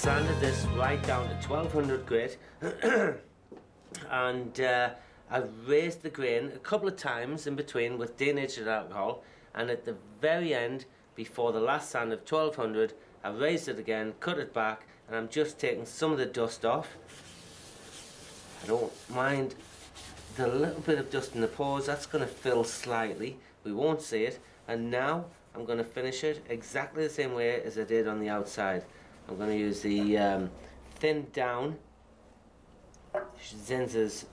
sanded this right down to 1200 grit and I've raised the grain a couple of times in between with denatured alcohol, and at the very end, before the last sand of 1200, I've raised it again, cut it back, and I'm just taking some of the dust off. I don't mind the little bit of dust in the pores, that's going to fill slightly, we won't see it. And now I'm going to finish it exactly the same way as I did on the outside. I'm going to use the thinned down Zinsser's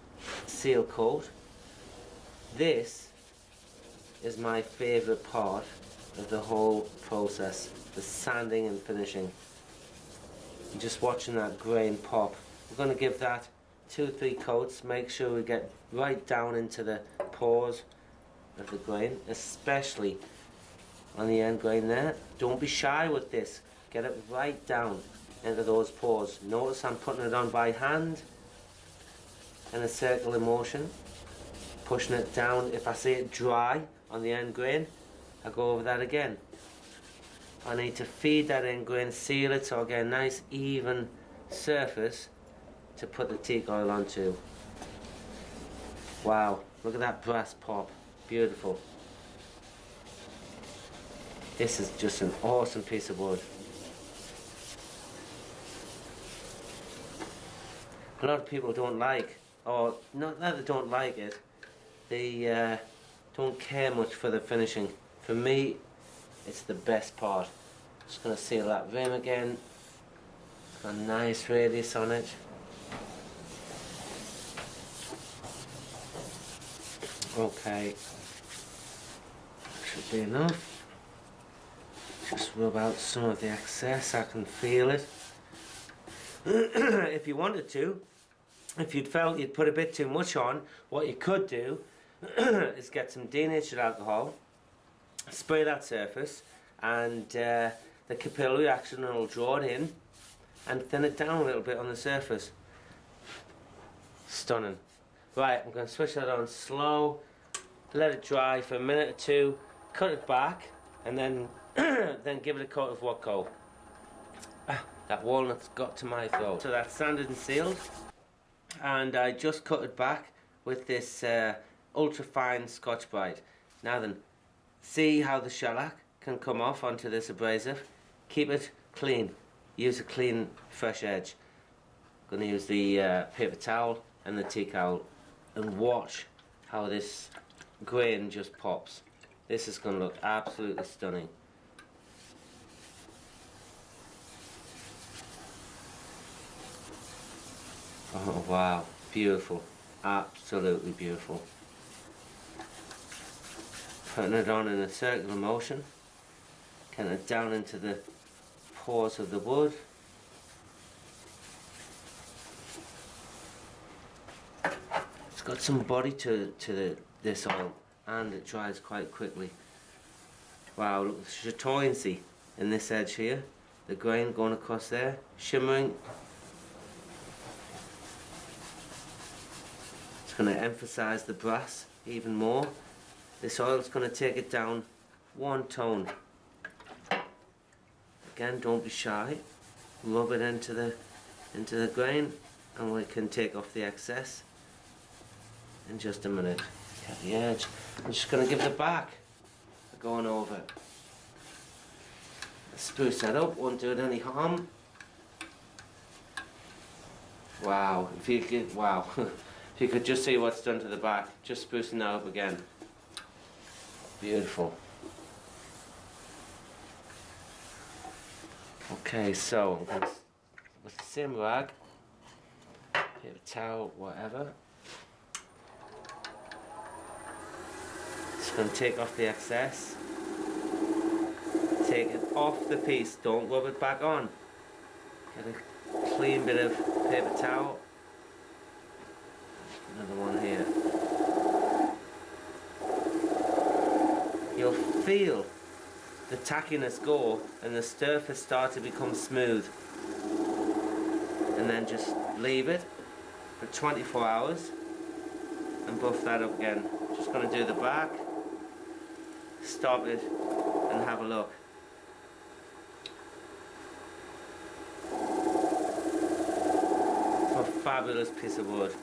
seal coat. This is my favourite part of the whole process, the sanding and finishing. I'm just watching that grain pop. We're going to give that 2 or 3 coats, make sure we get right down into the pores of the grain, especially on the end grain there. Don't be shy with this, get it right down into those pores. Notice I'm putting it on by hand in a circular motion, pushing it down. If I see it dry on the end grain, I go over that again. I need to feed that end grain, seal it so I get a nice even surface to put the teak oil onto. Wow, look at that brass pop, beautiful. This is just an awesome piece of wood. A lot of people don't like, or not that they don't like it, they don't care much for the finishing. For me, it's the best part. Just going to seal that rim again. It's got a nice radius on it. Okay, should be enough. Just rub out some of the excess, I can feel it. If you wanted to, if you'd felt you'd put a bit too much on, what you could do is get some denatured alcohol, spray that surface, and the capillary action will draw it in and thin it down a little bit on the surface. Stunning. Right, I'm going to switch that on slow, let it dry for a minute or two, cut it back, and then then give it a coat of what coat. That walnut's got to my throat. So that's sanded and sealed, and I just cut it back with this ultra fine Scotch Brite. Now then, see how the shellac can come off onto this abrasive. Keep it clean. Use a clean, fresh edge. I'm going to use the paper towel and the tea towel and watch how this grain just pops. This is going to look absolutely stunning. Oh wow, beautiful, absolutely beautiful. Putting it on in a circular motion, getting it down into the pores of the wood. It's got some body to this oil, and it dries quite quickly. Wow, look, the chatoyancy in this edge here, the grain going across there, shimmering. It's going to emphasize the brass even more. This oil is going to take it down 1 tone. Again, don't be shy. Rub it into the grain, and we can take off the excess in just a minute. Get the edge. I'm just going to give the back a going over. Spruce that up, won't do it any harm. Wow, if you could, wow. If you could just see what's done to the back, just sprucing that up again. Beautiful. Okay, so I'm going to, with the same rag, paper towel, whatever. Just going to take off the excess. Take it off the piece, don't rub it back on. Get a clean bit of paper towel. Another one here. You'll feel the tackiness go and the surface start to become smooth. And then just leave it for 24 hours and buff that up again. Just going to do the back, stop it and have a look. fabulous piece of wood.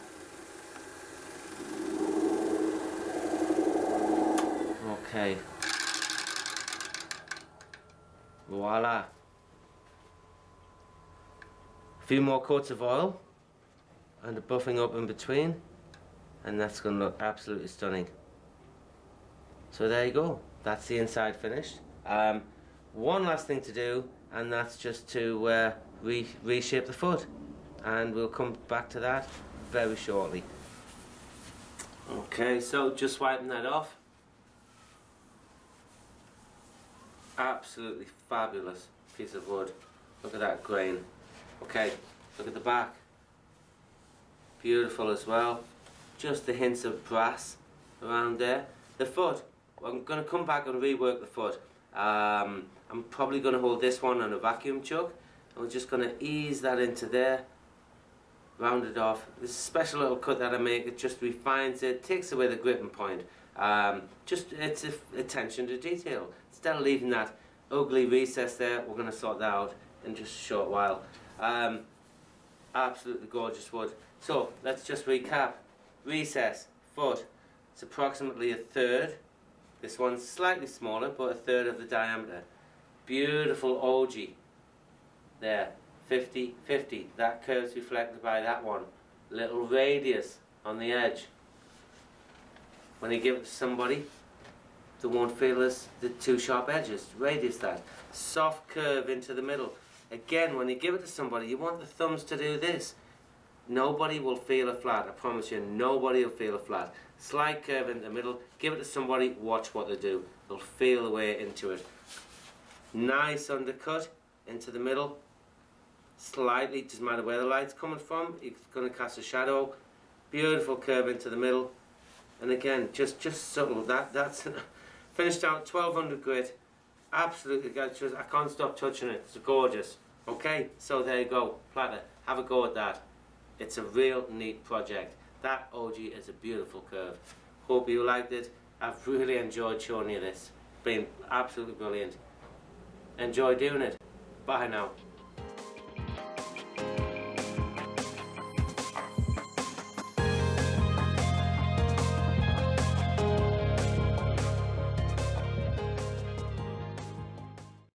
Okay. Voila. A few more coats of oil and the buffing up in between, and that's going to look absolutely stunning. So there you go, that's the inside finished. One last thing to do, and that's just to reshape the foot, and we'll come back to that very shortly. Okay, so just wiping that off. Absolutely fabulous piece of wood. Look at that grain. Okay, look at the back. Beautiful as well. Just the hints of brass around there. The foot, well, I'm going to come back and rework the foot. I'm probably going to hold this one on a vacuum chuck, and we're just going to ease that into there, round it off. This is a special little cut that I make. It just refines it, takes away the gripping point. Just it's attention to detail. Instead of leaving that ugly recess there, we're going to sort that out in just a short while. Absolutely gorgeous wood. So let's just recap. Recess, foot, it's approximately a third. This one's slightly smaller, but a third of the diameter. Beautiful ogee there, 50-50. That curve's reflected by that one. Little radius on the edge. When you give it to somebody, they won't feel the two sharp edges. Radius that. Soft curve into the middle. Again, when you give it to somebody, you want the thumbs to do this. Nobody will feel a flat, I promise you, nobody will feel a flat. Slight curve in the middle, give it to somebody, watch what they do. They'll feel the way into it. Nice undercut into the middle. Slightly, doesn't matter where the light's coming from, it's going to cast a shadow. Beautiful curve into the middle. And again, just subtle. That's finished out 1200 grit. Absolutely, I can't stop touching it. It's gorgeous. Okay, so there you go, Platter. Have a go at that. It's a real neat project. That ogee is a beautiful curve. Hope you liked it. I've really enjoyed showing you this. Been absolutely brilliant. Enjoy doing it. Bye now.